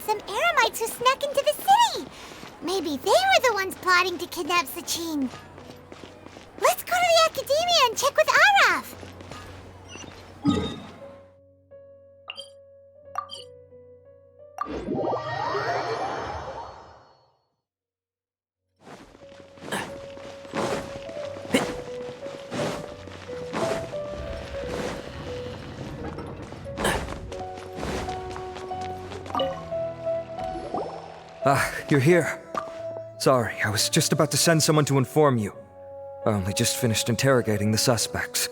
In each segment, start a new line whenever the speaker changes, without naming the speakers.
Some Eremites who snuck into the city! Maybe they were the ones plotting to kidnap Sachin. Let's go to the Akademiya and check with Araf!
You're here. Sorry, I was just about to send someone to inform you. I only just finished interrogating the suspects.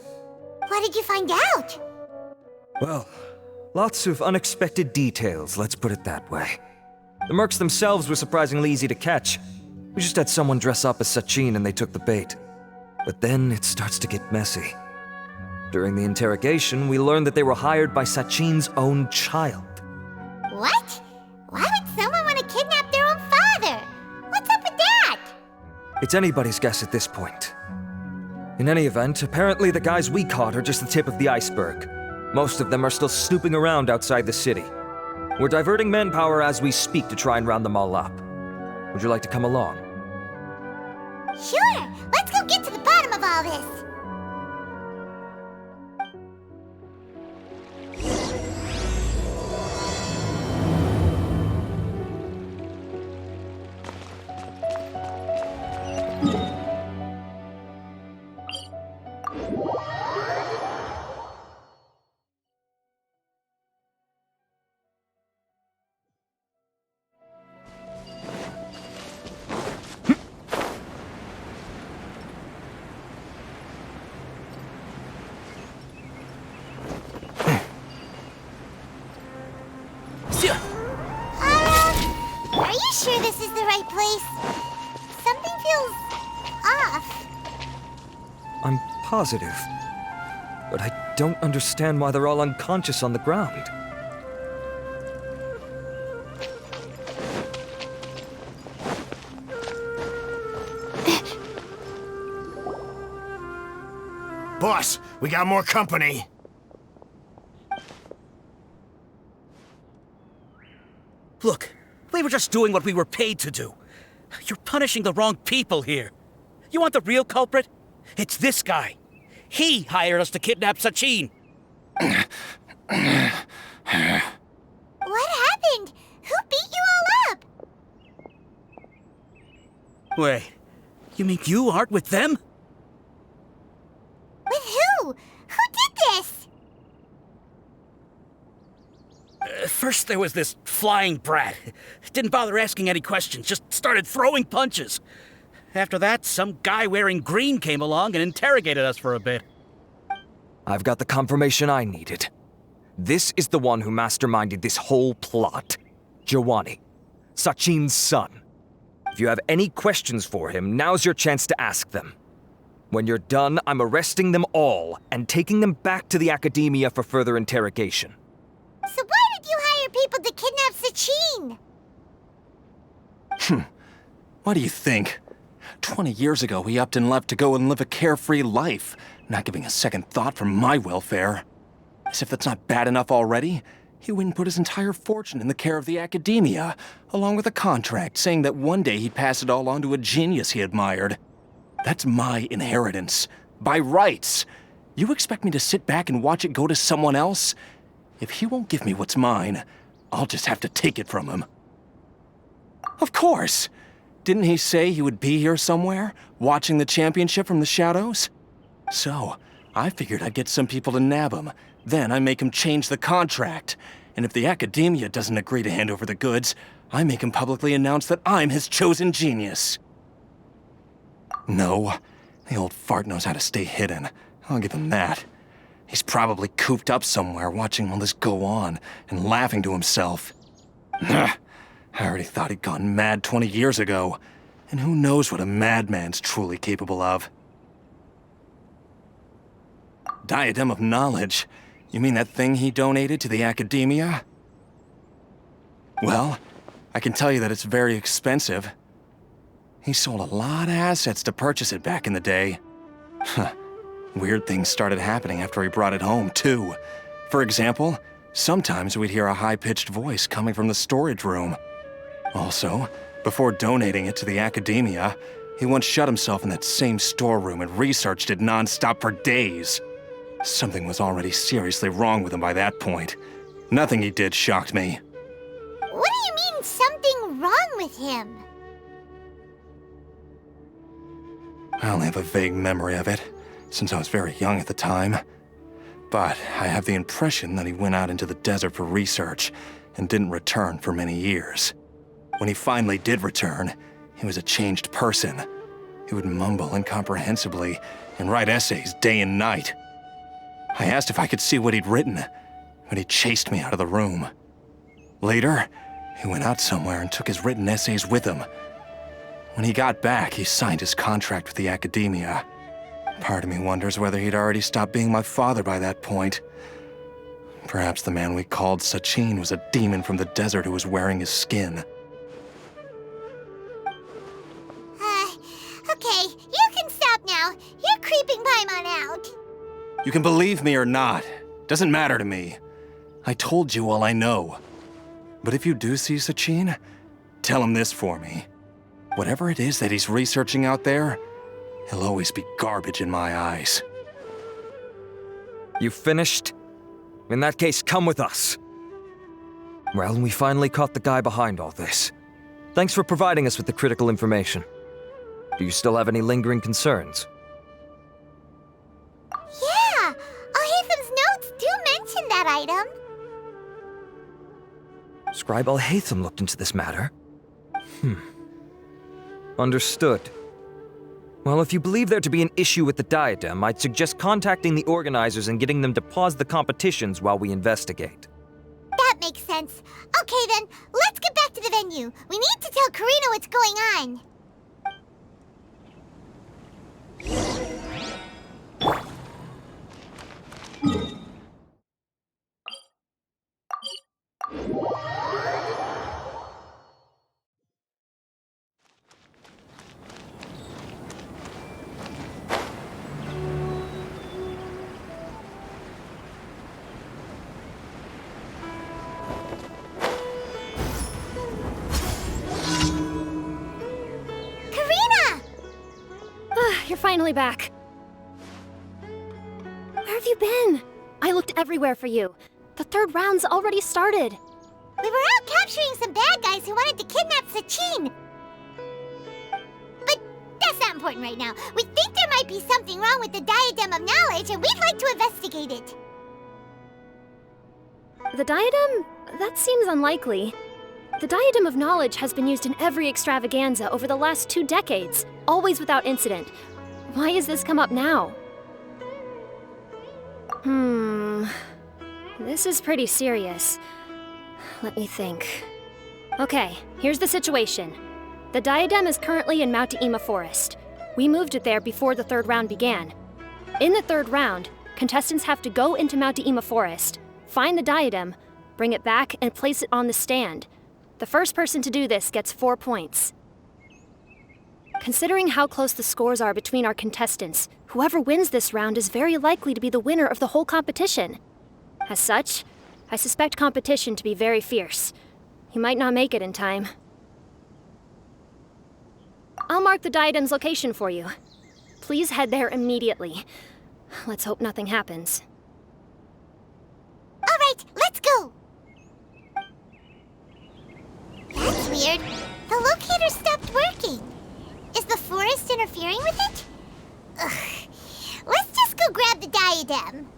What did you find out?
Well, lots of unexpected details, let's put it that way. The mercs themselves were surprisingly easy to catch. We just had someone dress up as Sachin and they took the bait. But then it starts to get messy. During the interrogation, we learned that they were hired by Sachin's own child.
What? Why would someone want to kidnap their own father? What's up with that?
It's anybody's guess at this point. In any event, apparently the guys we caught are just the tip of the iceberg. Most of them are still snooping around outside the city. We're diverting manpower as we speak to try and round them all up. Would you like to come along?
Sure! Let's go get to the bottom of all this! Are you sure this is the right place? Something feels off.
I'm positive. But I don't understand why they're all unconscious on the ground.
Boss, we got more company.
Look, we were just doing what we were paid to do. You're punishing the wrong people here. You want the real culprit? It's this guy. He hired us to kidnap Sachin.
What happened? Who beat you all up?
Wait, you mean you aren't with them?
With who? Who did this?
First there was this flying brat. Didn't bother asking any questions, just started throwing punches. After that, some guy wearing green came along and interrogated us for a bit.
I've got the confirmation I needed. This is the one who masterminded this whole plot. Jawani, Sachin's son. If you have any questions for him, now's your chance to ask them. When you're done, I'm arresting them all and taking them back to the Akademiya for further interrogation.
So why did you hire people to kidnap Sachin?
What do you think? 20 years ago, he upped and left to go and live a carefree life, not giving a second thought for my welfare. As if that's not bad enough already, he went and put his entire fortune in the care of the Akademiya, along with a contract saying that one day he'd pass it all on to a genius he admired. That's my inheritance, by rights. You expect me to sit back and watch it go to someone else? If he won't give me what's mine, I'll just have to take it from him. Of course! Didn't he say he would be here somewhere, watching the championship from the shadows? So, I figured I'd get some people to nab him. Then I make him change the contract. And if the Akademiya doesn't agree to hand over the goods, I make him publicly announce that I'm his chosen genius. No, the old fart knows how to stay hidden. I'll give him that. He's probably cooped up somewhere watching all this go on and laughing to himself. I already thought he'd gone mad 20 years ago. And who knows what a madman's truly capable of. Diadem of Knowledge? You mean that thing he donated to the Akademiya? Well, I can tell you that it's very expensive. He sold a lot of assets to purchase it back in the day. Weird things started happening after he brought it home, too. For example, Sometimes we'd hear a high-pitched voice coming from the storage room. Also, before donating it to the Akademiya, he once shut himself in that same storeroom and researched it non-stop for days. Something was already seriously wrong with him by that point. Nothing he did shocked me.
What do you mean, something wrong with him?
I only have a vague memory of it, since I was very young at the time. But I have the impression that he went out into the desert for research and didn't return for many years. When he finally did return, he was a changed person. He would mumble incomprehensibly and write essays day and night. I asked if I could see what he'd written, but he chased me out of the room. Later, he went out somewhere and took his written essays with him. When he got back, he signed his contract with the Akademiya. Part of me wonders whether he'd already stopped being my father by that point. Perhaps the man we called Sachin was a demon from the desert who was wearing his skin.
Okay, you can stop now. You're creeping Paimon out.
You can believe me or not. Doesn't matter to me. I told you all I know. But if you do see Sachin, tell him this for me. Whatever it is that he's researching out there, he'll always be garbage in my eyes.
You finished? In that case, come with us. Well, we finally caught the guy behind all this. Thanks for providing us with the critical information. Do you still have any lingering concerns?
Yeah, Al-Haytham's notes do mention that item.
Scribe Al-Haytham looked into this matter. Understood. Well, if you believe there to be an issue with the diadem, I'd suggest contacting the organizers and getting them to pause the competitions while we investigate.
That makes sense. Okay then, let's get back to the venue. We need to tell Karina what's going on.
You're finally back. Where have you been? I looked everywhere for you. The third round's already started.
We were out capturing some bad guys who wanted to kidnap Sachin. But that's not important right now. We think there might be something wrong with the Diadem of Knowledge, and we'd like to investigate it.
The diadem? That seems unlikely. The Diadem of Knowledge has been used in every extravaganza over the last 2 decades, always without incident. Why has this come up now? This is pretty serious. Let me think. Okay, here's the situation. The diadem is currently in Mount Ima Forest. We moved it there before the third round began. In the third round, contestants have to go into Mount Ima Forest, find the diadem, bring it back, and place it on the stand. The first person to do this gets 4 points. Considering how close the scores are between our contestants, whoever wins this round is very likely to be the winner of the whole competition. As such, I suspect competition to be very fierce. You might not make it in time. I'll mark the diadem's location for you. Please head there immediately. Let's hope nothing happens.
All right, let's go. That's weird. The locator stopped working. Is the forest interfering with it? Ugh. Let's just go grab the diadem.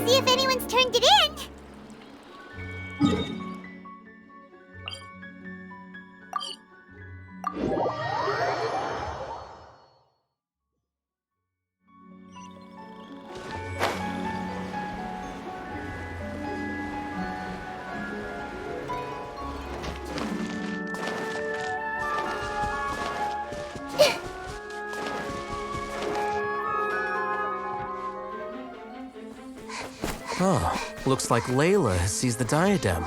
see if anyone's turned it in.
Oh, looks like Layla has seized the diadem.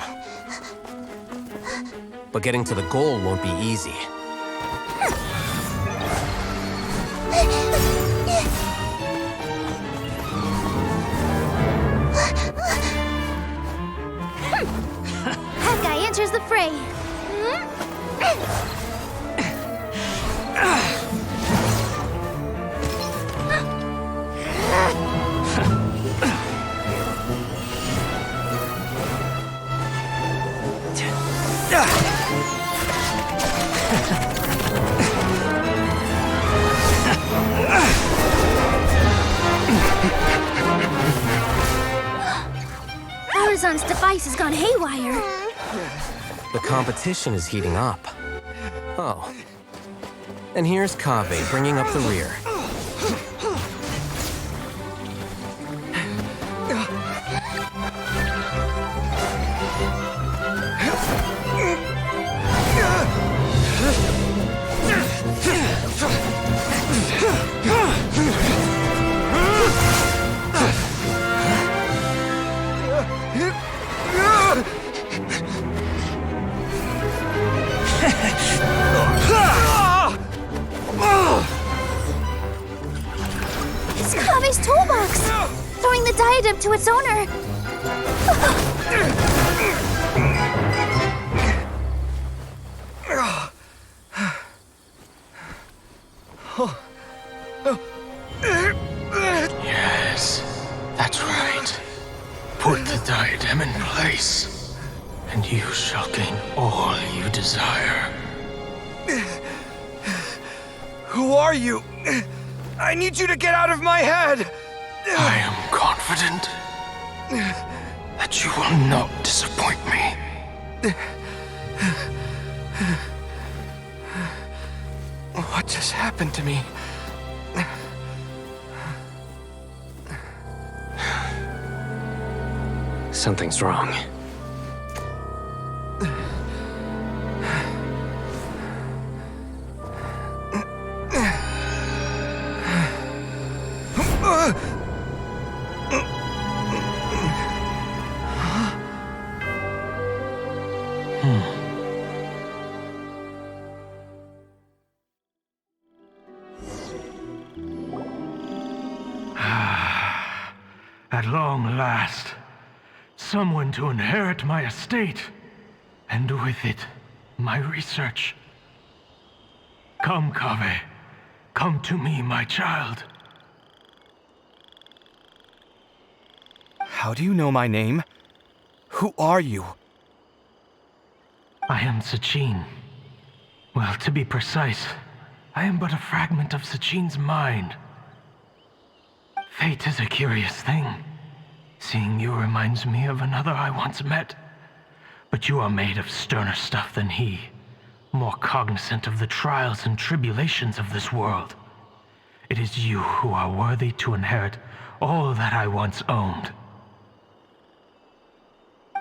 But getting to the goal won't be easy.
Hawkeye enters the fray.
Arizon's device has gone haywire.
The competition is heating up. Oh. And here's Kaveh bringing up the rear.
It's Kaveh's toolbox! Throwing the diadem to its owner!
Yes, that's right. Put the diadem in place, and you shall gain all you desire.
Who are you? I need you to get out of my head!
I am confident that you will not disappoint me.
What just happened to me?
Something's wrong.
At long last, someone to inherit my estate, and with it, my research. Come, Kaveh. Come to me, my child.
How do you know my name? Who are you?
I am Sachin. Well, to be precise, I am but a fragment of Sachin's mind. Fate is a curious thing. Seeing you reminds me of another I once met. But you are made of sterner stuff than he, more cognizant of the trials and tribulations of this world. It is you who are worthy to inherit all that I once owned.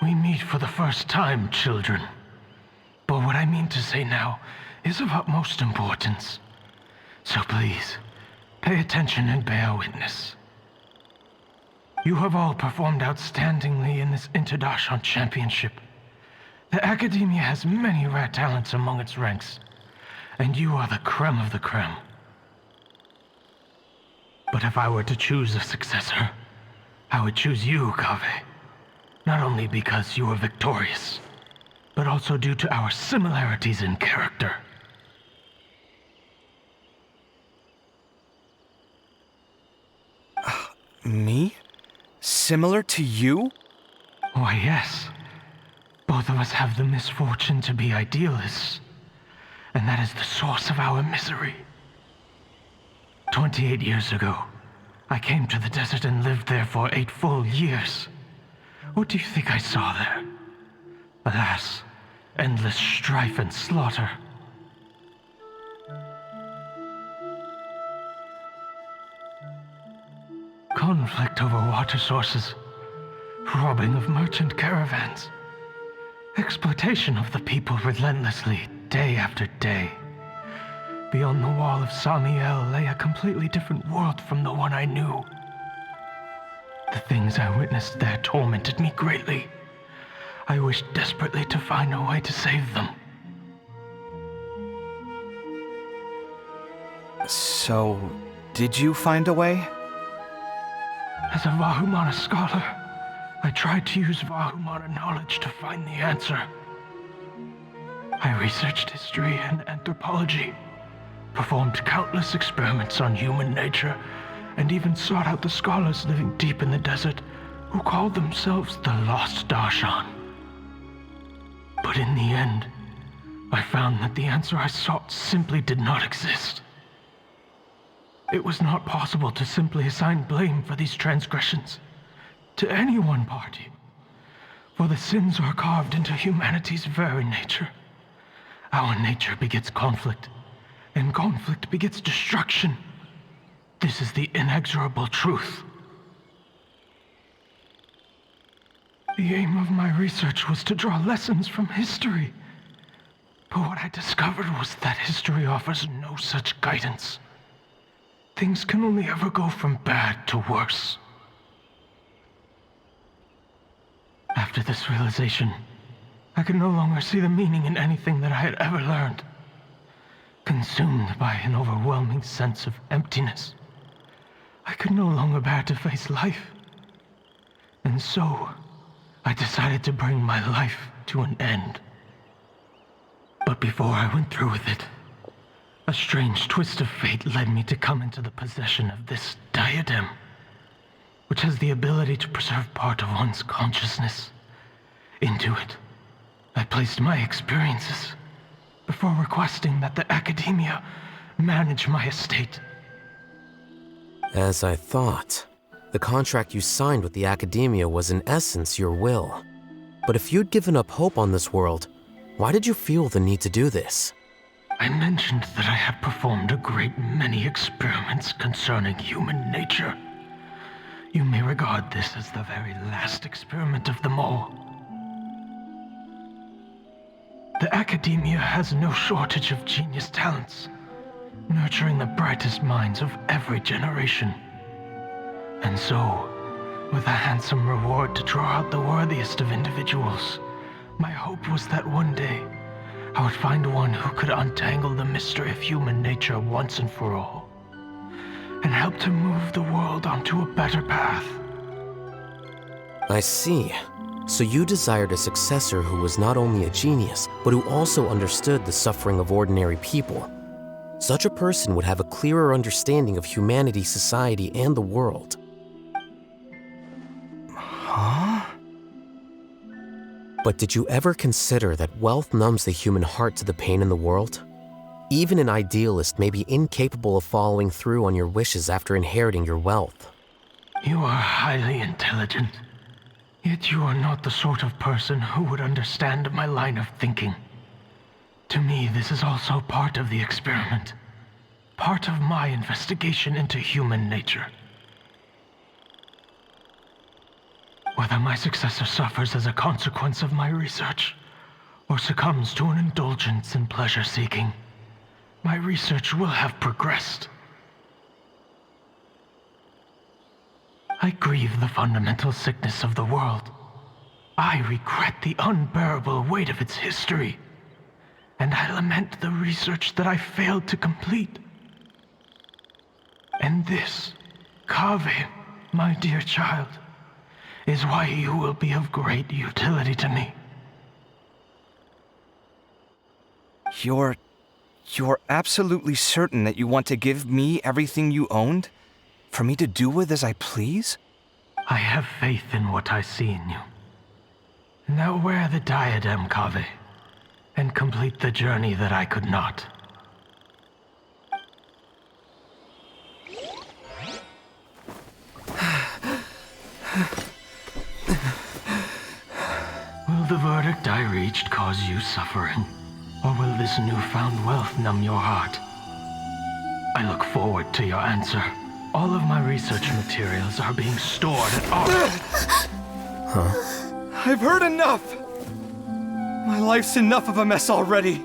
We meet for the first time, children. But what I mean to say now is of utmost importance. So please, pay attention and bear witness. You have all performed outstandingly in this Interdashon Championship. The Akademiya has many rare talents among its ranks, and you are the creme of the creme. But if I were to choose a successor, I would choose you, Kaveh. Not only because you are victorious, but also due to our similarities in character.
Me? Similar to you?
Why, yes. Both of us have the misfortune to be idealists, and that is the source of our misery. 28 years ago, I came to the desert and lived there for 8 full years. What do you think I saw there? Alas, endless strife and slaughter. Conflict over water sources, robbing of merchant caravans, exploitation of the people relentlessly, day after day. Beyond the wall of Samiel lay a completely different world from the one I knew. The things I witnessed there tormented me greatly. I wished desperately to find a way to save them.
So, did you find a way?
As a Vahumana scholar, I tried to use Vahumana knowledge to find the answer. I researched history and anthropology, performed countless experiments on human nature, and even sought out the scholars living deep in the desert who called themselves the Lost Darshan. But in the end, I found that the answer I sought simply did not exist. It was not possible to simply assign blame for these transgressions to any one party, for the sins are carved into humanity's very nature. Our nature begets conflict, and conflict begets destruction. This is the inexorable truth. The aim of my research was to draw lessons from history, but what I discovered was that history offers no such guidance. Things can only ever go from bad to worse. After this realization, I could no longer see the meaning in anything that I had ever learned. Consumed by an overwhelming sense of emptiness, I could no longer bear to face life. And so, I decided to bring my life to an end. But before I went through with it, a strange twist of fate led me to come into the possession of this diadem, which has the ability to preserve part of one's consciousness. Into it, I placed my experiences before requesting that the Akademiya manage my estate.
As I thought, the contract you signed with the Akademiya was in essence your will. But if you'd given up hope on this world, why did you feel the need to do this?
I mentioned that I had performed a great many experiments concerning human nature. You may regard this as the very last experiment of them all. The Akademiya has no shortage of genius talents, nurturing the brightest minds of every generation. And so, with a handsome reward to draw out the worthiest of individuals, my hope was that one day, I would find one who could untangle the mystery of human nature once and for all, and help to move the world onto a better path.
I see. So you desired a successor who was not only a genius, but who also understood the suffering of ordinary people. Such a person would have a clearer understanding of humanity, society, and the world.
Huh?
But did you ever consider that wealth numbs the human heart to the pain in the world? Even an idealist may be incapable of following through on your wishes after inheriting your wealth.
You are highly intelligent, yet you are not the sort of person who would understand my line of thinking. To me, this is also part of the experiment, part of my investigation into human nature. Whether my successor suffers as a consequence of my research, or succumbs to an indulgence in pleasure-seeking, my research will have progressed. I grieve the fundamental sickness of the world. I regret the unbearable weight of its history. And I lament the research that I failed to complete. And this, Kaveh, my dear child, is why you will be of great utility to me.
You're absolutely certain that you want to give me everything you owned? For me to do with as I please?
I have faith in what I see in you. Now wear the diadem, Kaveh, and complete the journey that I could not. Will the verdict I reached cause you suffering? Or will this newfound wealth numb your heart? I look forward to your answer. All of my research materials are being stored at our...
I've heard enough! My life's enough of a mess already.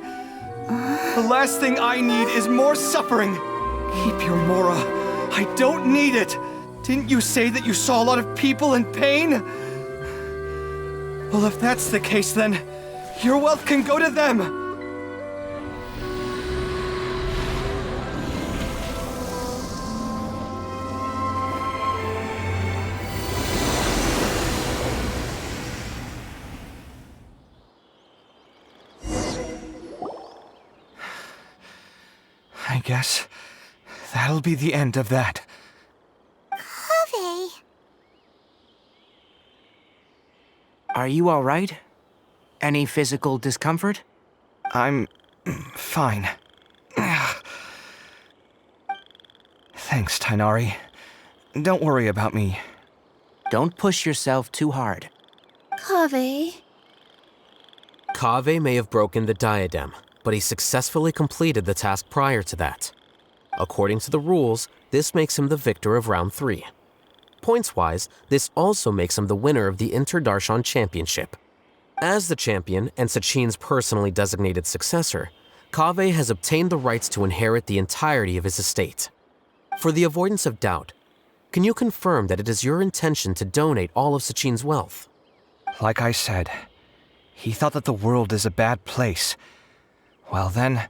The last thing I need is more suffering. Keep your Mora. I don't need it. Didn't you say that you saw a lot of people in pain? Well, if that's the case, then your wealth can go to them. I guess that'll be the end of that.
Kaveh.
Are you all right? Any physical discomfort?
I'm fine. Thanks, Tainari. Don't worry about me.
Don't push yourself too hard.
Kaveh.
Kaveh may have broken the diadem, but he successfully completed the task prior to that. According to the rules, this makes him the victor of round 3. Points-wise, this also makes him the winner of the Inter-Darshan Championship. As the champion and Sachin's personally designated successor, Kaveh has obtained the rights to inherit the entirety of his estate. For the avoidance of doubt, can you confirm that it is your intention to donate all of Sachin's wealth?
Like I said, he thought that the world is a bad place. Well then,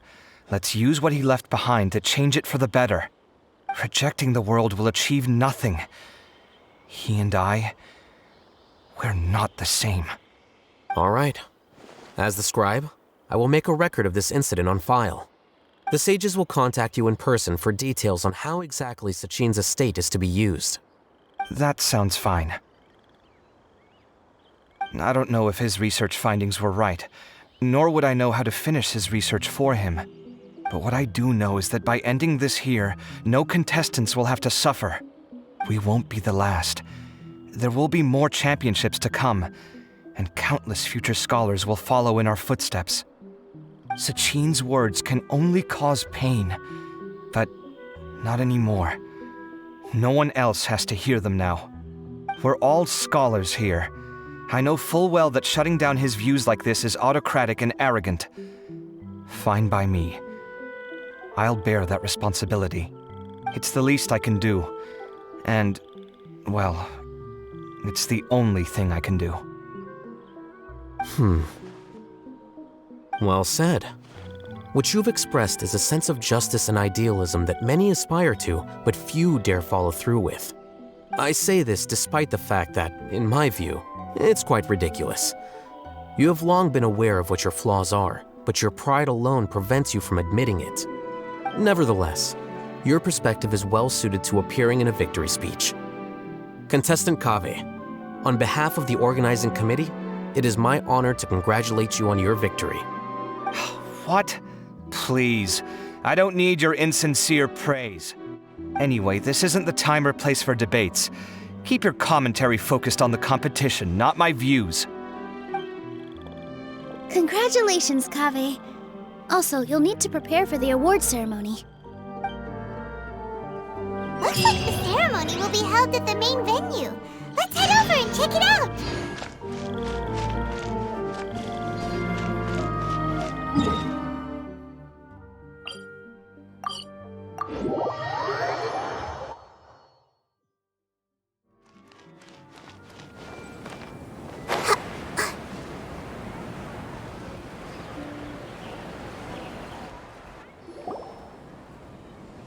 let's use what he left behind to change it for the better. Rejecting the world will achieve nothing. He and I, we're not the same.
All right. As the scribe, I will make a record of this incident on file. The sages will contact you in person for details on how exactly Sachin's estate is to be used.
That sounds fine. I don't know if his research findings were right, nor would I know how to finish his research for him. But what I do know is that by ending this here, no contestants will have to suffer. We won't be the last. There will be more championships to come, and countless future scholars will follow in our footsteps. Sachin's words can only cause pain, but not anymore. No one else has to hear them now. We're all scholars here. I know full well that shutting down his views like this is autocratic and arrogant. Fine by me. I'll bear that responsibility. It's the least I can do. And, well, it's the only thing I can do.
Well said. What you've expressed is a sense of justice and idealism that many aspire to, but few dare follow through with. I say this despite the fact that, in my view, it's quite ridiculous. You have long been aware of what your flaws are, but your pride alone prevents you from admitting it. Nevertheless, your perspective is well suited to appearing in a victory speech. Contestant Kaveh, on behalf of the organizing committee, it is my honor to congratulate you on your victory.
What? Please. I don't need your insincere praise. Anyway, this isn't the time or place for debates. Keep your commentary focused on the competition, not my views.
Congratulations, Kaveh. Also, you'll need to prepare for the award ceremony. Looks like the ceremony will be held at the main venue. Let's head over and check it out!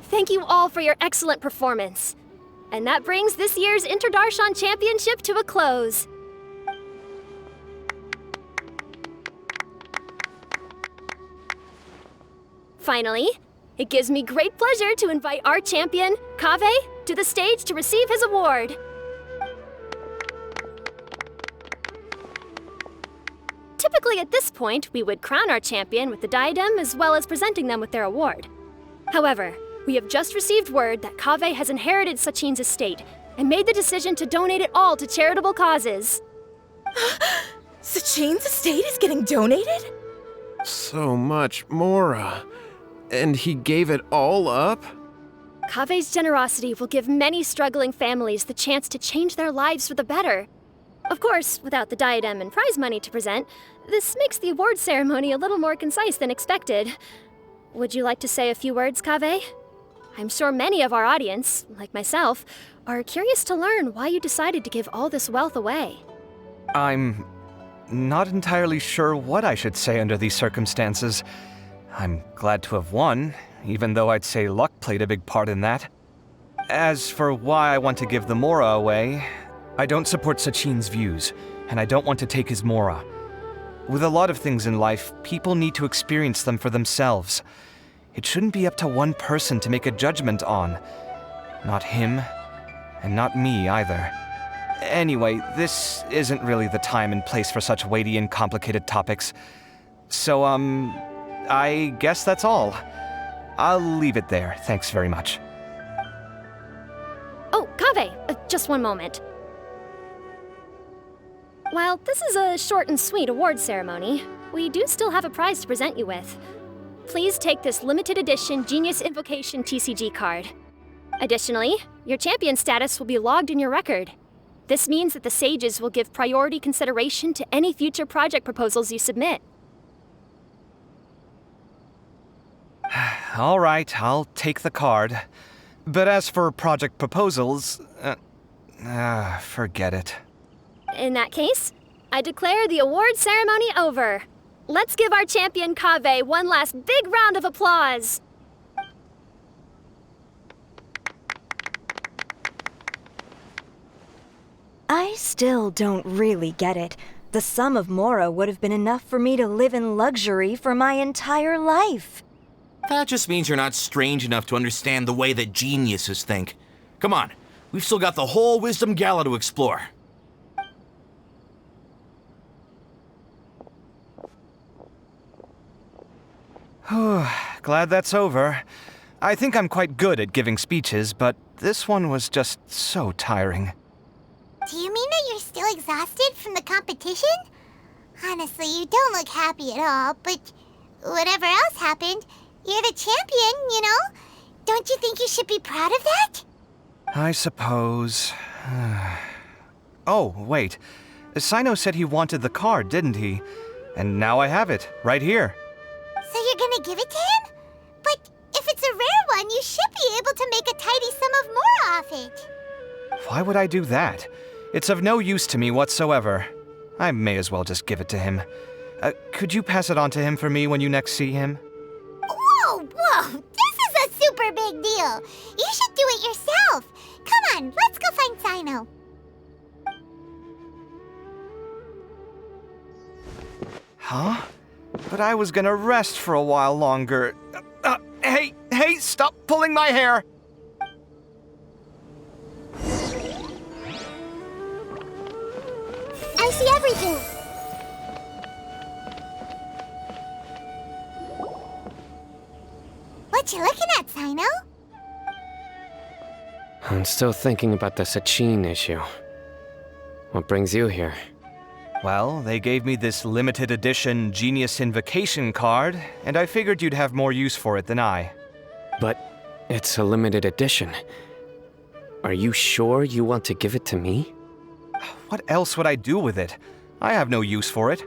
Thank you all for your excellent performance. And that brings this year's Inter-Darshan Championship to a close. Finally, it gives me great pleasure to invite our champion, Kaveh, to the stage to receive his award. Typically at this point, we would crown our champion with the diadem as well as presenting them with their award. However, we have just received word that Kaveh has inherited Sachin's estate, and made the decision to donate it all to charitable causes.
Sachin's estate is getting donated?
So much Mora. And he gave it all up?
Kave's generosity will give many struggling families the chance to change their lives for the better. Of course, without the diadem and prize money to present, this makes the award ceremony a little more concise than expected. Would you like to say a few words, Kave? I'm sure many of our audience, like myself, are curious to learn why you decided to give all this wealth away.
I'm not entirely sure what I should say under these circumstances. I'm glad to have won, even though I'd say luck played a big part in that. As for why I want to give the Mora away, I don't support Sachin's views, and I don't want to take his Mora. With a lot of things in life, people need to experience them for themselves. It shouldn't be up to one person to make a judgment on. Not him, and not me either. Anyway, this isn't really the time and place for such weighty and complicated topics. So, I guess that's all. I'll leave it there, thanks very much.
Oh, Kave, just one moment. While this is a short and sweet award ceremony, we do still have a prize to present you with. Please take this limited edition Genius Invocation TCG card. Additionally, your champion status will be logged in your record. This means that the Sages will give priority consideration to any future project proposals you submit.
All right, I'll take the card. But as for project proposals, forget it.
In that case, I declare the award ceremony over. Let's give our champion Kave one last big round of applause.
I still don't really get it. The sum of Mora would have been enough for me to live in luxury for my entire life.
That just means you're not strange enough to understand the way that geniuses think. Come on, we've still got the whole Wisdom Gala to explore.
Glad that's over. I think I'm quite good at giving speeches, but this one was just so tiring.
Do you mean that you're still exhausted from the competition? Honestly, you don't look happy at all, but whatever else happened, you're the champion, you know? Don't you think you should be proud of that?
I suppose. Oh, wait. Sino said he wanted the card, didn't he? And now I have it, right here.
So you're gonna give it to him? But if it's a rare one, you should be able to make a tidy sum of more off it.
Why would I do that? It's of no use to me whatsoever. I may as well just give it to him. Could you pass it on to him for me when you next see him?
Whoa! This is a super big deal. You should do it yourself. Come on, let's go find Sino.
Huh? But I was gonna rest for a while longer. Hey, stop pulling my hair!
I see everything. What you looking at, Sino?
I'm still thinking about the Sachin issue. What brings you here?
Well, they gave me this limited edition Genius Invocation card, and I figured you'd have more use for it than I.
But it's a limited edition. Are you sure you want to give it to me?
What else would I do with it? I have no use for it.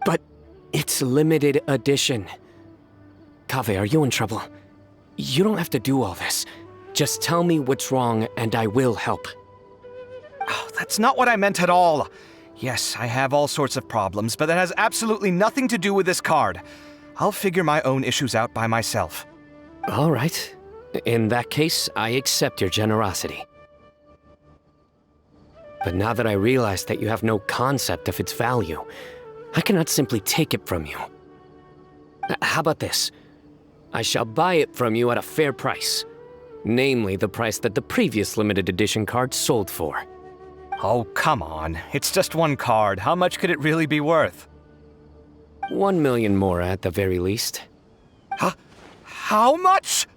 But it's limited edition. Kave, are you in trouble? You don't have to do all this. Just tell me what's wrong and I will help.
Oh, that's not what I meant at all. Yes, I have all sorts of problems, but that has absolutely nothing to do with this card. I'll figure my own issues out by myself.
All right. In that case, I accept your generosity. But now that I realize that you have no concept of its value, I cannot simply take it from you. How about this? I shall buy it from you at a fair price. Namely, the price that the previous limited edition card sold for.
Oh, come on. It's just one card. How much could it really be worth?
1 million more at the very least.
How much?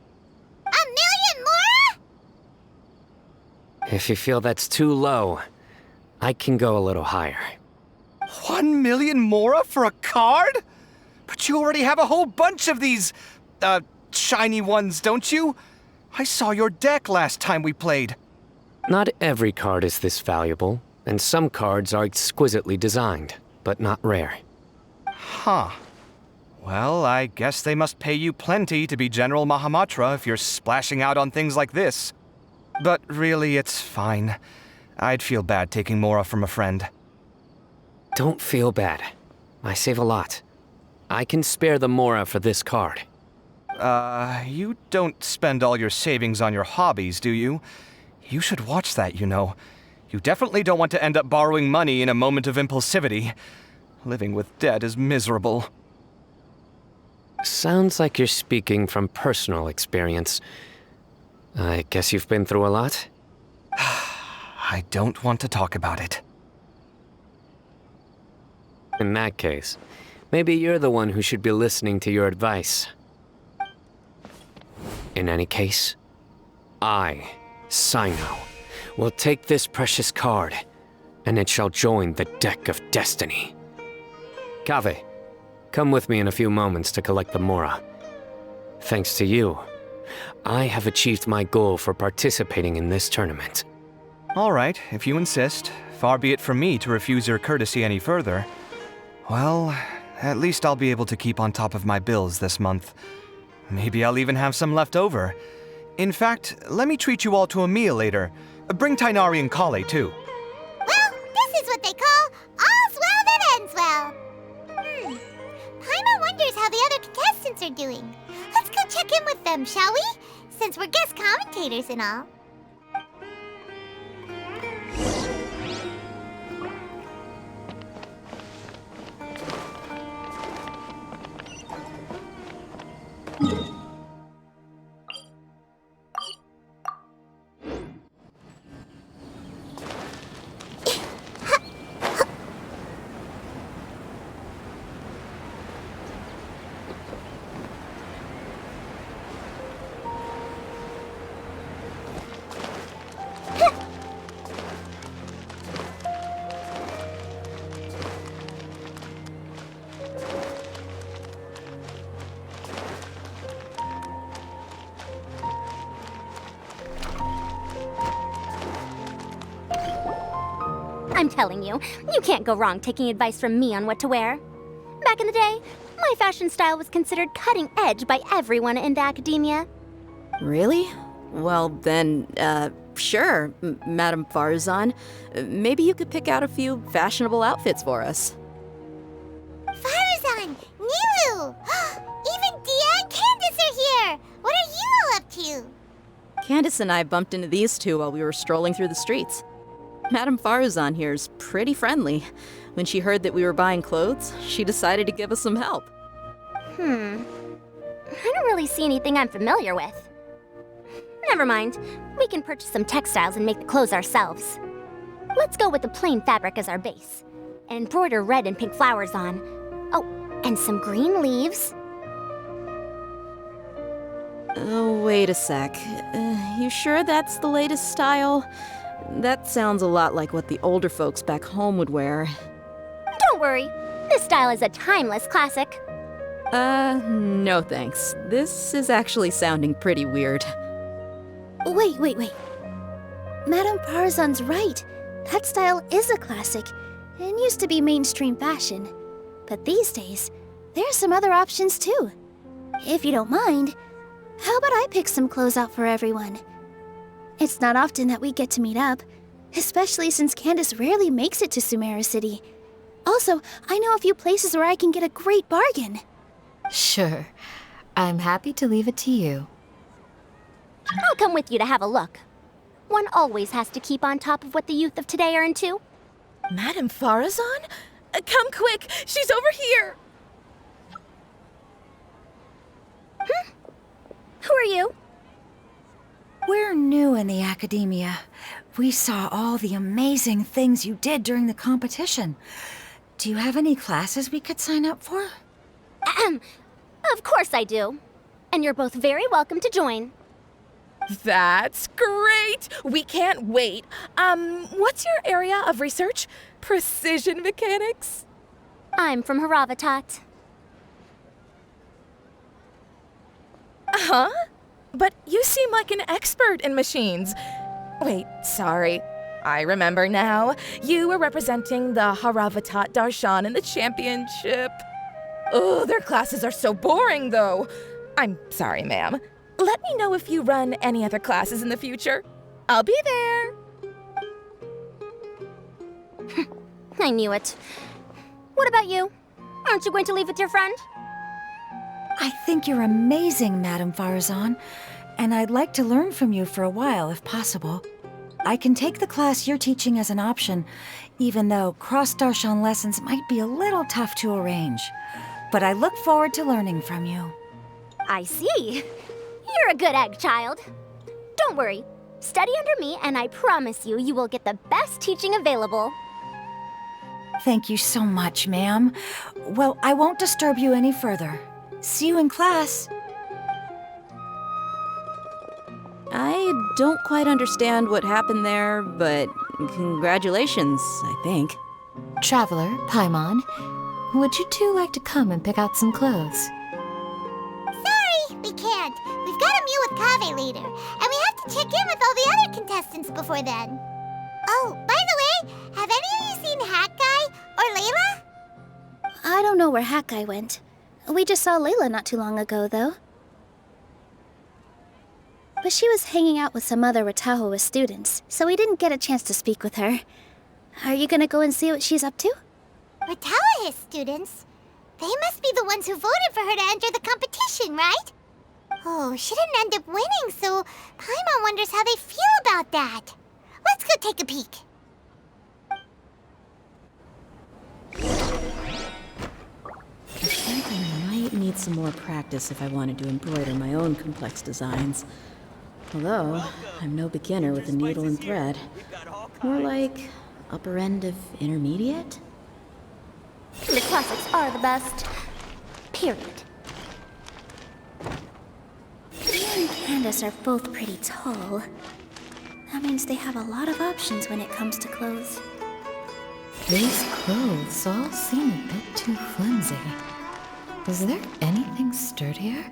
If you feel that's too low, I can go a little higher.
1 million mora for a card? But you already have a whole bunch of these, shiny ones, don't you? I saw your deck last time we played.
Not every card is this valuable, and some cards are exquisitely designed, but not rare.
Huh. Well, I guess they must pay you plenty to be General Mahamatra if you're splashing out on things like this. But really, it's fine. I'd feel bad taking mora from a friend.
Don't feel bad. I save a lot. I can spare the mora for this card.
You don't spend all your savings on your hobbies, do you? You should watch that, you know. You definitely don't want to end up borrowing money in a moment of impulsivity. Living with debt is miserable.
Sounds like you're speaking from personal experience. I guess you've been through a lot?
I don't want to talk about it.
In that case, maybe you're the one who should be listening to your advice. In any case, I, Sino, will take this precious card, and it shall join the deck of destiny. Kaveh, come with me in a few moments to collect the mora. Thanks to you, I have achieved my goal for participating in this tournament.
All right, if you insist. Far be it from me to refuse your courtesy any further. Well, at least I'll be able to keep on top of my bills this month. Maybe I'll even have some left over. In fact, let me treat you all to a meal later. Bring Tainari and Kale, too.
Well, this is what they call all's well that ends well. Paimon wonders how the other contestants are doing. Let's go check in with them, shall we? Since we're guest commentators and all.
I'm telling you, you can't go wrong taking advice from me on what to wear. Back in the day, my fashion style was considered cutting edge by everyone in the Akademiya.
Really? Well, then, sure, Madame Farzan. Maybe you could pick out a few fashionable outfits for us.
Farzan! Nilu! Even Dia and Candace are here! What are you all up to?
Candace and I bumped into these two while we were strolling through the streets. Madame Farzan here's pretty friendly. When she heard that we were buying clothes, she decided to give us some help.
I don't really see anything I'm familiar with. Never mind. We can purchase some textiles and make the clothes ourselves. Let's go with the plain fabric as our base, and embroider red and pink flowers on. Oh, and some green leaves.
Oh, wait a sec. You sure that's the latest style? That sounds a lot like what the older folks back home would wear.
Don't worry. This style is a timeless classic.
No thanks. This is actually sounding pretty weird.
Wait. Madame Farzan's right. That style is a classic and used to be mainstream fashion. But these days, there are some other options too. If you don't mind, how about I pick some clothes out for everyone? It's not often that we get to meet up, especially since Candace rarely makes it to Sumeru City. Also, I know a few places where I can get a great bargain.
Sure. I'm happy to leave it to you.
I'll come with you to have a look. One always has to keep on top of what the youth of today are into.
Madame Farzan? Come quick! She's over here!
Who are you?
We're new in the Akademiya. We saw all the amazing things you did during the competition. Do you have any classes we could sign up for?
Of course I do. And you're both very welcome to join.
That's great! We can't wait. What's your area of research? Precision mechanics?
I'm from Haravatat.
Huh? But you seem like an expert in machines. Wait, sorry. I remember now. You were representing the Haravatat Darshan in the championship. Oh, their classes are so boring, though. I'm sorry, ma'am. Let me know if you run any other classes in the future. I'll be there.
I knew it. What about you? Aren't you going to leave with your friend?
I think you're amazing, Madame Farazan, and I'd like to learn from you for a while, if possible. I can take the class you're teaching as an option, even though cross-Darshan lessons might be a little tough to arrange. But I look forward to learning from you.
I see. You're a good egg, child. Don't worry. Study under me, and I promise you, you will get the best teaching available.
Thank you so much, ma'am. Well, I won't disturb you any further. See you in class.
I don't quite understand what happened there, but congratulations, I think.
Traveler, Paimon, would you two like to come and pick out some clothes?
Sorry, we can't. We've got a meet with Kaveh later, and we have to check in with all the other contestants before then. Oh, by the way, have any of you seen Hat Guy or Layla?
I don't know where Hat Guy went. We just saw Layla not too long ago, though. But she was hanging out with some other Ratahoa students, so we didn't get a chance to speak with her. Are you gonna go and see what she's up to?
Ratahoa students? They must be the ones who voted for her to enter the competition, right? Oh, she didn't end up winning, so Paimon wonders how they feel about that. Let's go take a peek.
I think I might need some more practice if I wanted to embroider my own complex designs. Although, I'm no beginner with a needle and thread. More like upper end of intermediate?
The classics are the best. Period.
Mia and Candace are both pretty tall. That means they have a lot of options when it comes to clothes.
These clothes all seem a bit too flimsy. Is there anything sturdier?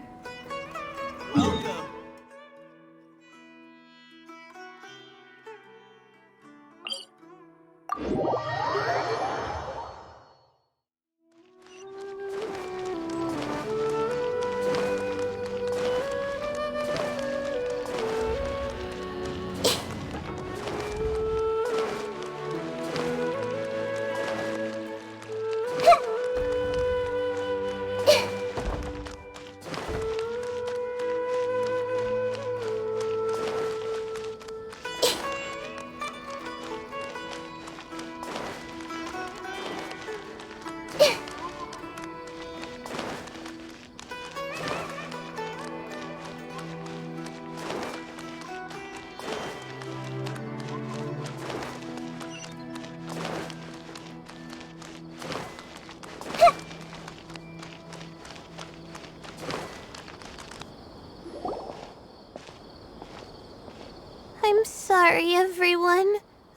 I'm sorry, everyone.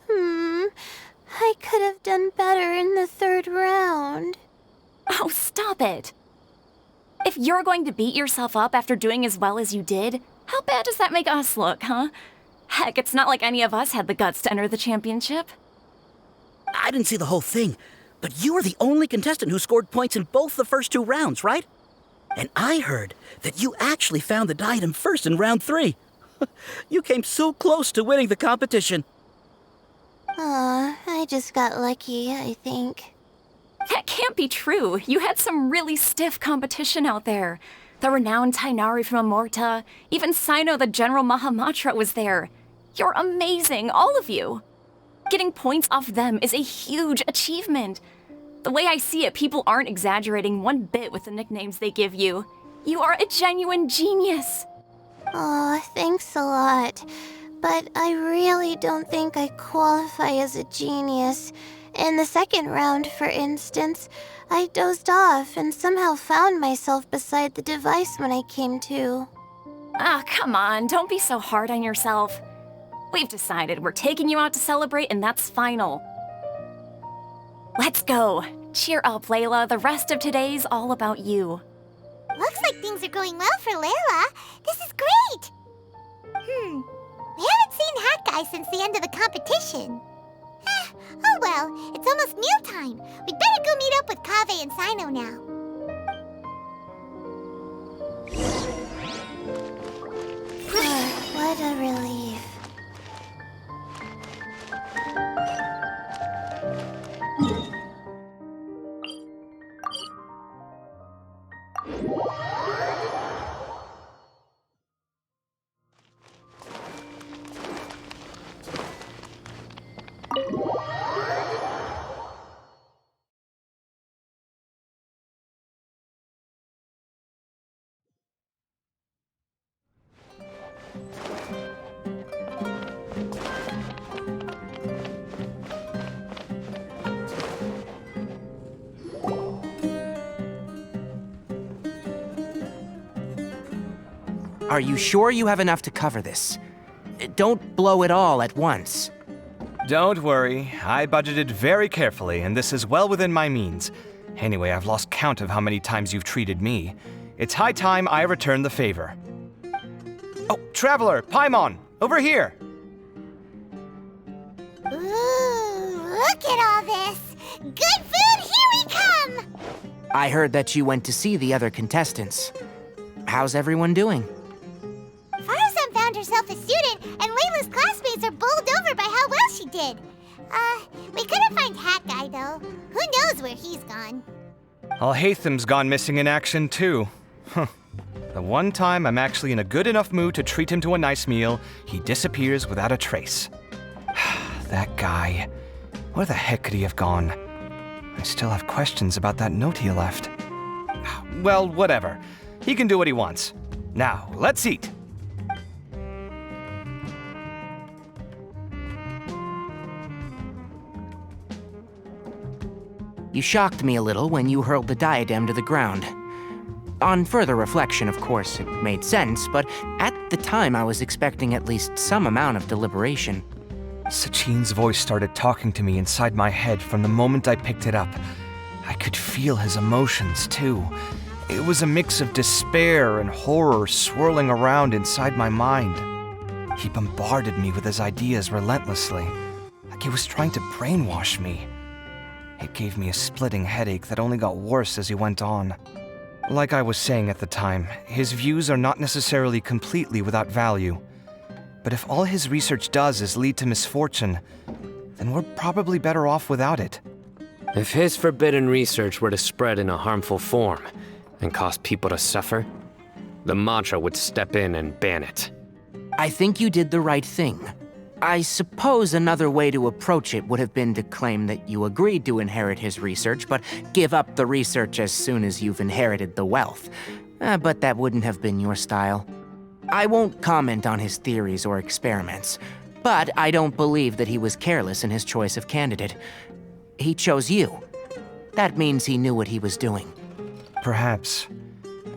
I could have done better in the third round.
Oh, stop it! If you're going to beat yourself up after doing as well as you did, how bad does that make us look, huh? Heck, it's not like any of us had the guts to enter the championship.
I didn't see the whole thing, but you were the only contestant who scored points in both the first two rounds, right? And I heard that you actually found the diadem first in round 3. You came so close to winning the competition.
Aw, I just got lucky, I think.
That can't be true. You had some really stiff competition out there. The renowned Tainari from Amorta, even Sino the General Mahamatra was there. You're amazing, all of you. Getting points off them is a huge achievement. The way I see it, people aren't exaggerating one bit with the nicknames they give you. You are a genuine genius.
Aw, thanks a lot. But I really don't think I qualify as a genius. In the second round, for instance, I dozed off and somehow found myself beside the device when I came to.
Ah, come on, don't be so hard on yourself. We've decided we're taking you out to celebrate, and that's final. Let's go. Cheer up, Layla. The rest of today's all about you.
Looks like things are going well for Layla. This is great! We haven't seen Hat Guy since the end of the competition. Oh well, it's almost mealtime. We'd better go meet up with Kaveh and Sino now. What a relief.
Are you sure you have enough to cover this? Don't blow it all at once.
Don't worry, I budgeted very carefully, and this is well within my means. Anyway, I've lost count of how many times you've treated me. It's high time I return the favor. Oh, Traveler, Paimon, over here!
Ooh, look at all this! Good food, here we come!
I heard that you went to see the other contestants. How's everyone doing?
Farazan found herself a student, and Layla's classmates are bowled over by how well she did. We couldn't find Hat Guy, though. Who knows where he's gone?
Al-Haytham's gone missing in action, too. Huh. The one time I'm actually in a good enough mood to treat him to a nice meal, he disappears without a trace. That guy. Where the heck could he have gone? I still have questions about that note he left. Well, whatever. He can do what he wants. Now, let's eat.
You shocked me a little when you hurled the diadem to the ground. On further reflection, of course, it made sense, but at the time I was expecting at least some amount of deliberation.
Sachin's voice started talking to me inside my head from the moment I picked it up. I could feel his emotions, too. It was a mix of despair and horror swirling around inside my mind. He bombarded me with his ideas relentlessly, like he was trying to brainwash me. It gave me a splitting headache that only got worse as he went on. Like I was saying at the time, his views are not necessarily completely without value. But if all his research does is lead to misfortune, then we're probably better off without it.
If his forbidden research were to spread in a harmful form and cause people to suffer, the Mantra would step in and ban it.
I think you did the right thing. I suppose another way to approach it would have been to claim that you agreed to inherit his research, but give up the research as soon as you've inherited the wealth. But that wouldn't have been your style. I won't comment on his theories or experiments, but I don't believe that he was careless in his choice of candidate. He chose you. That means he knew what he was doing.
Perhaps.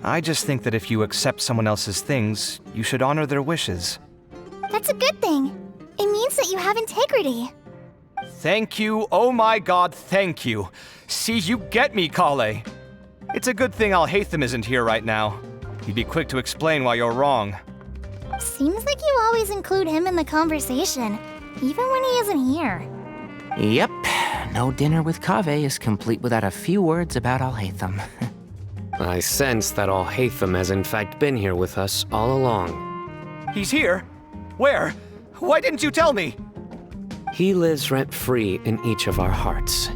I just think that if you accept someone else's things, you should honor their wishes.
That's a good thing. It means that you have integrity.
Thank you, oh my god, thank you. See, you get me, Kale. It's a good thing Al-Haytham isn't here right now. He'd be quick to explain why you're wrong.
Seems like you always include him in the conversation, even when he isn't here.
Yep, no dinner with Kaveh is complete without a few words about Al-Haytham.
I sense that Al-Haytham has in fact been here with us all along.
He's here? Where? Why didn't you tell me?
He lives rent-free in each of our hearts.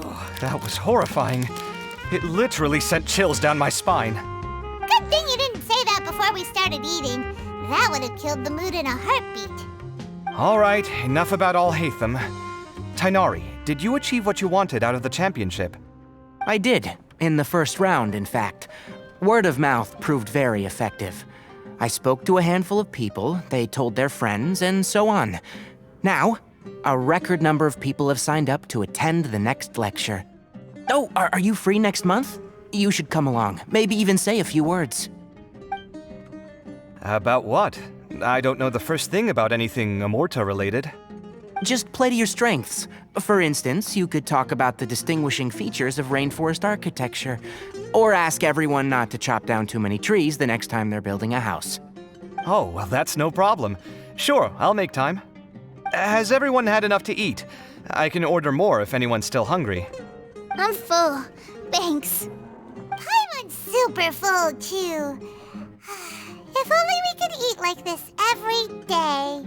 Oh, that was horrifying. It literally sent chills down my spine.
Good thing you didn't say that before we started eating. That would have killed the mood in a heartbeat.
All right, enough about Al-Haytham. Tainari, did you achieve what you wanted out of the championship?
I did, in the first round, in fact. Word of mouth proved very effective. I spoke to a handful of people, they told their friends, and so on. Now, a record number of people have signed up to attend the next lecture. Oh, are you free next month? You should come along. Maybe even say a few words.
About what? I don't know the first thing about anything Amorta related.
Just play to your strengths. For instance, you could talk about the distinguishing features of rainforest architecture, or ask everyone not to chop down too many trees the next time they're building a house.
Oh, well, that's no problem. Sure, I'll make time. Has everyone had enough to eat? I can order more if anyone's still hungry.
I'm full. Thanks. I'm super full, too. If only we could eat like this every day.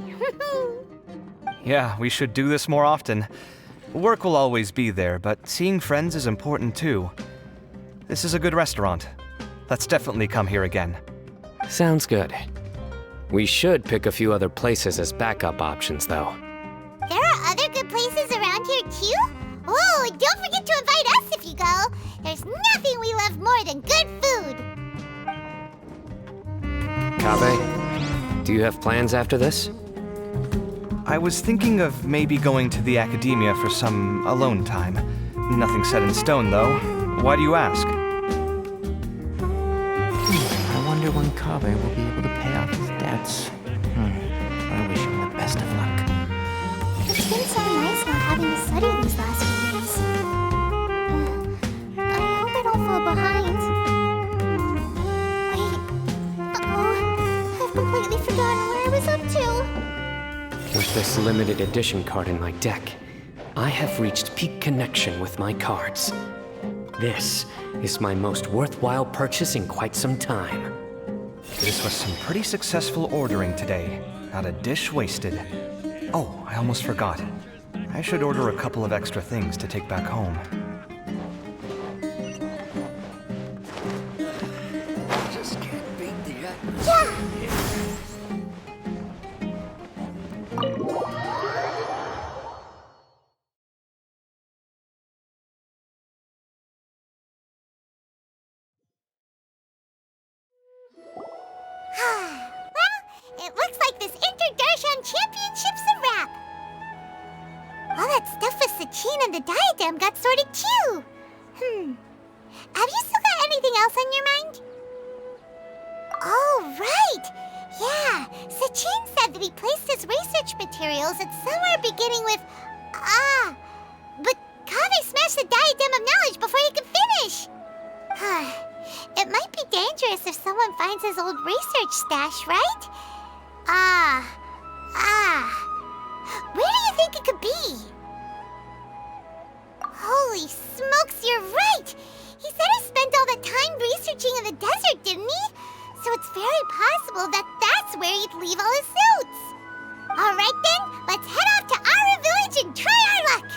Yeah, we should do this more often. Work will always be there, but seeing friends is important too. This is a good restaurant. Let's definitely come here again.
Sounds good. We should pick a few other places as backup options, though.
There are other good places around here, too? Oh, and don't forget to invite us if you go. There's nothing we love more than good food.
Kaveh, do you have plans after this?
I was thinking of maybe going to the Akademiya for some alone time. Nothing set in stone, though. Why do you ask?
I wonder when Kaveh will be able to pay off his debts. I wish him the best of luck.
It's been so nice not having to study these last few days. I hope I don't fall behind. Wait. Uh-oh. I've completely forgotten what I was up to.
With this limited edition card in my deck, I have reached peak connection with my cards. This is my most worthwhile purchase in quite some time.
This was some pretty successful ordering today. Not a dish wasted. Oh, I almost forgot. I should order a couple of extra things to take back home.
Just can't beat the
Yeah! Well, it looks like this Inter-Darshan Championship's a wrap. All that stuff with Sachin and the diadem got sorted too. Have you still got anything else on your mind? Oh, right. Yeah, Sachin said that he placed his research materials at somewhere beginning with but Kaveh smashed the diadem of knowledge before he could finish. It might be dangerous if someone finds his old research stash, right? Where do you think it could be? Holy smokes, you're right! He said he spent all that time researching in the desert, didn't he? So it's very possible that that's where he'd leave all his notes. All right then, let's head off to Ara Village and try our luck!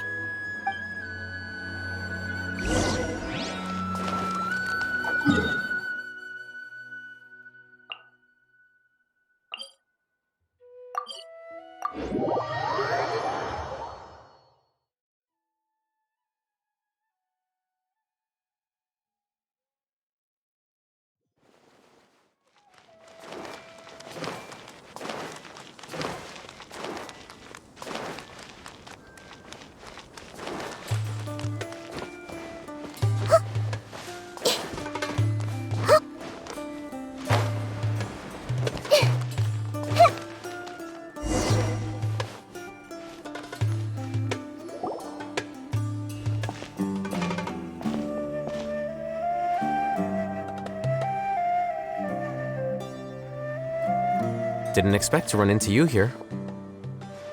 Didn't expect to run into you here.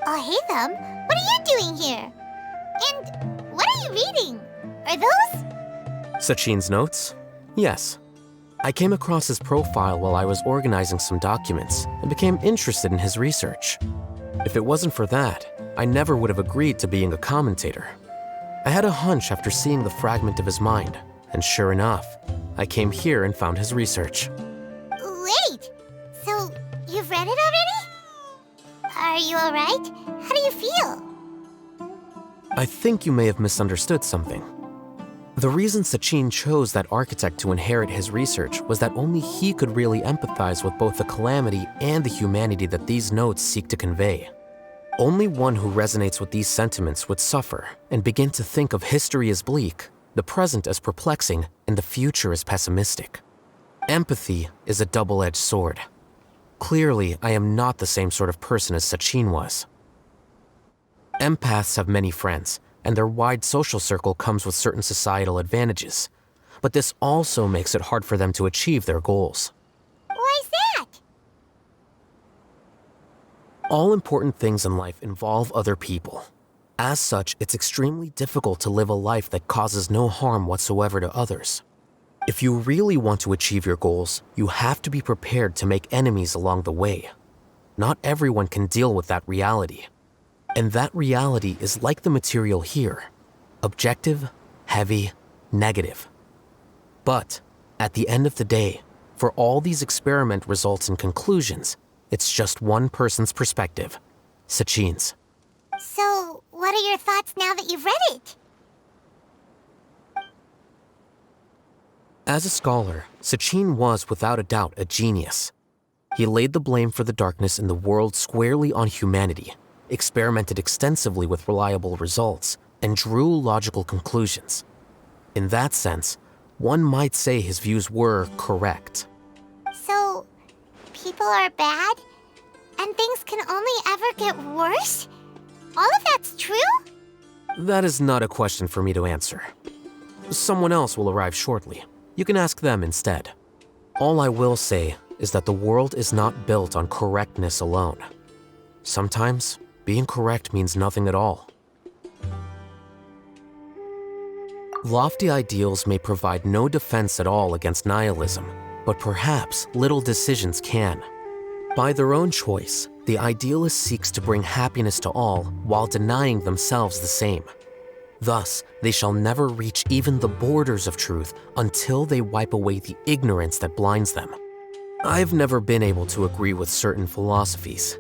Oh, hey, them. What are you doing here? And what are you reading? Are those?
Sachin's notes? Yes. I came across his profile while I was organizing some documents and became interested in his research. If it wasn't for that, I never would have agreed to being a commentator. I had a hunch after seeing the fragment of his mind, and sure enough, I came here and found his research.
Wait! So, you've read it already? Are you alright? How do you feel?
I think you may have misunderstood something. The reason Sachin chose that architect to inherit his research was that only he could really empathize with both the calamity and the humanity that these notes seek to convey. Only one who resonates with these sentiments would suffer and begin to think of history as bleak, the present as perplexing, and the future as pessimistic. Empathy is a double-edged sword. Clearly, I am not the same sort of person as Sachin was. Empaths have many friends, and their wide social circle comes with certain societal advantages. But this also makes it hard for them to achieve their goals.
Why's that?
All important things in life involve other people. As such, it's extremely difficult to live a life that causes no harm whatsoever to others. If you really want to achieve your goals, you have to be prepared to make enemies along the way. Not everyone can deal with that reality. And that reality is like the material here: objective, heavy, negative. But at the end of the day, for all these experiment results and conclusions, it's just one person's perspective, Sachin's.
So, what are your thoughts now that you've read it?
As a scholar, Sachin was without a doubt a genius. He laid the blame for the darkness in the world squarely on humanity, experimented extensively with reliable results, and drew logical conclusions. In that sense, one might say his views were correct.
So, people are bad? And things can only ever get worse? All of that's true?
That is not a question for me to answer. Someone else will arrive shortly. You can ask them instead. All I will say is that the world is not built on correctness alone. Sometimes, being correct means nothing at all. Lofty ideals may provide no defense at all against nihilism, but perhaps little decisions can. By their own choice, the idealist seeks to bring happiness to all while denying themselves the same. Thus, they shall never reach even the borders of truth until they wipe away the ignorance that blinds them. I've never been able to agree with certain philosophies.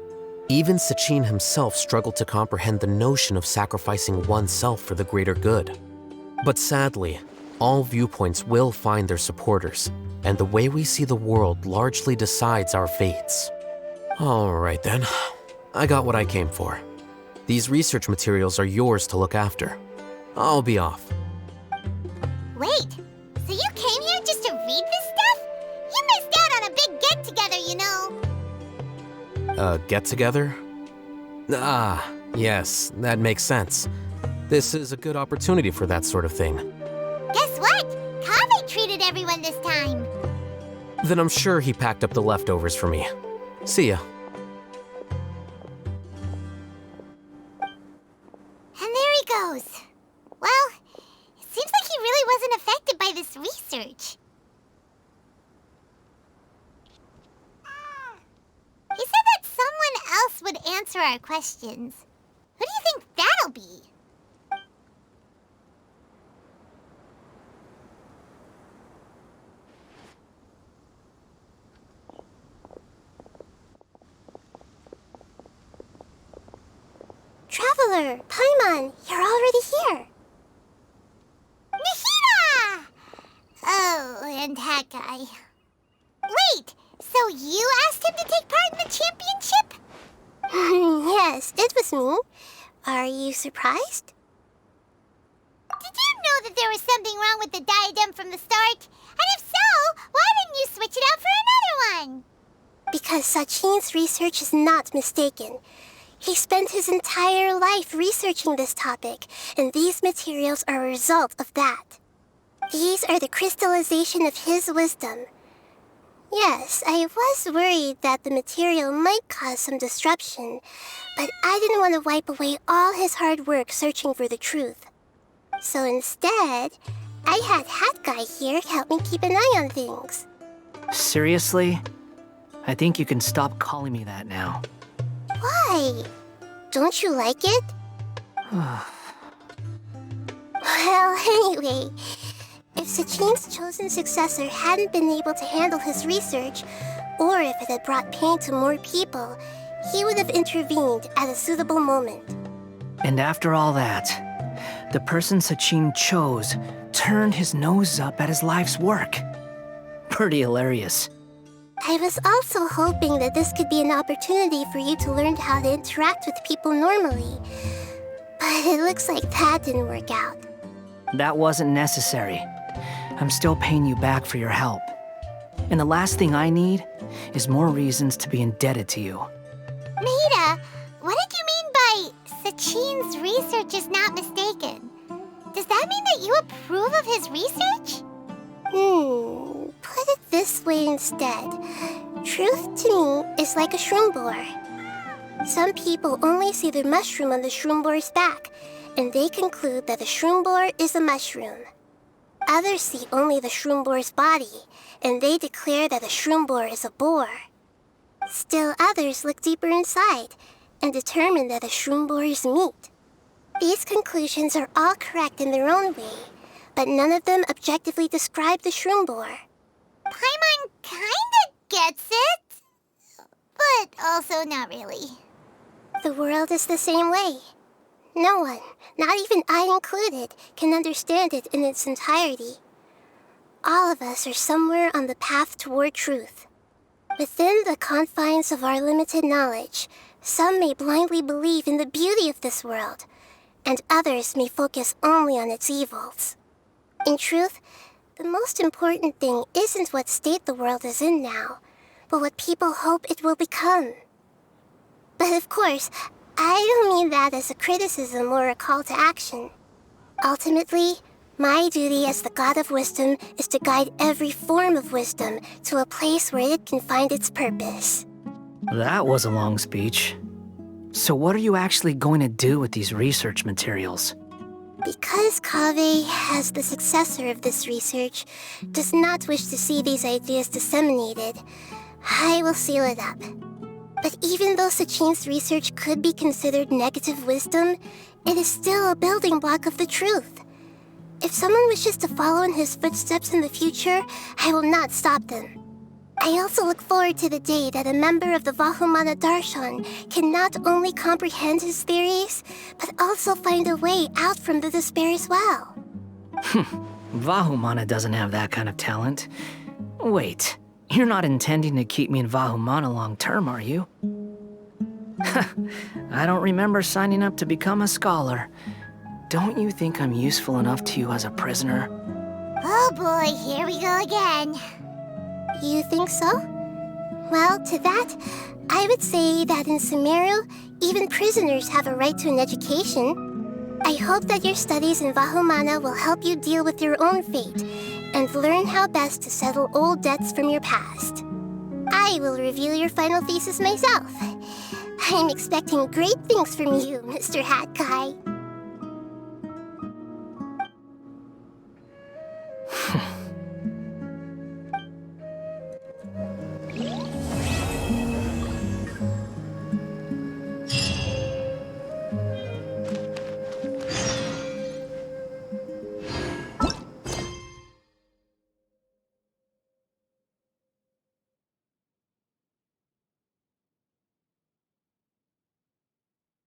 Even Sachin himself struggled to comprehend the notion of sacrificing oneself for the greater good. But sadly, all viewpoints will find their supporters, and the way we see the world largely decides our fates. All right then, I got what I came for. These research materials are yours to look after. I'll be off.
Wait, so you came here just to read this stuff? You missed out on a big get-together, you know.
Get-together? Ah, yes, that makes sense. This is a good opportunity for that sort of thing.
Guess what? Kaveh treated everyone this time.
Then I'm sure he packed up the leftovers for me. See ya.
And there he goes. Well, it seems like he really wasn't affected by this research. He said that someone else would answer our questions. Who do you think that'll be? Traveler, Paimon, you're already here. Nahida! Oh, and that guy. Wait, so you asked him to take part in the championship? Yes, it was me. Are you surprised? Did you know that there was something wrong with the diadem from the start? And if so, why didn't you switch it out for another one? Because Sachin's research is not mistaken. He spent his entire life researching this topic, and these materials are a result of that. These are the crystallization of his wisdom. Yes, I was worried that the material might cause some disruption, but I didn't want to wipe away all his hard work searching for the truth. So instead, I had Hat Guy here help me keep an eye on things.
Seriously? I think you can stop calling me that now.
Why? Don't you like it? Well, anyway, if Sachin's chosen successor hadn't been able to handle his research, or if it had brought pain to more people, he would have intervened at a suitable moment.
And after all that, the person Sachin chose turned his nose up at his life's work. Pretty hilarious.
I was also hoping that this could be an opportunity for you to learn how to interact with people normally. But it looks like that didn't work out.
That wasn't necessary. I'm still paying you back for your help. And the last thing I need is more reasons to be indebted to you.
Maida, what did you mean by Sachin's research is not mistaken? Does that mean that you approve of his research?
Put it this way instead. Truth to me is like a shroom boar. Some people only see the mushroom on the shroom boar's back, and they conclude that the shroom boar is a mushroom. Others see only the shroom boar's body, and they declare that the shroom boar is a boar. Still others look deeper inside, and determine that the shroom boar is meat. These conclusions are all correct in their own way, but none of them objectively describe the shroom boar.
Paimon kinda gets it, but also not really.
The world is the same way. No one, not even I included, can understand it in its entirety. All of us are somewhere on the path toward truth. Within the confines of our limited knowledge, some may blindly believe in the beauty of this world, and others may focus only on its evils. In truth, the most important thing isn't what state the world is in now, but what people hope it will become. But of course, I don't mean that as a criticism or a call to action. Ultimately, my duty as the God of Wisdom is to guide every form of wisdom to a place where it can find its purpose.
That was a long speech. So what are you actually going to do with these research materials?
Because Kaveh, as the successor of this research, does not wish to see these ideas disseminated, I will seal it up. But even though Sachin's research could be considered negative wisdom, it is still a building block of the truth. If someone wishes to follow in his footsteps in the future, I will not stop them. I also look forward to the day that a member of the Vahumana Darshan can not only comprehend his theories, but also find a way out from the despair as well.
Vahumana doesn't have that kind of talent. Wait, you're not intending to keep me in Vahumana long term, are you? I don't remember signing up to become a scholar. Don't you think I'm useful enough to you as a prisoner?
Oh boy, here we go again.
You think so? Well, to that, I would say that in Sumeru, even prisoners have a right to an education. I hope that your studies in Vahumana will help you deal with your own fate and learn how best to settle old debts from your past. I will review your final thesis myself. I'm expecting great things from you, Mr. Hat Guy.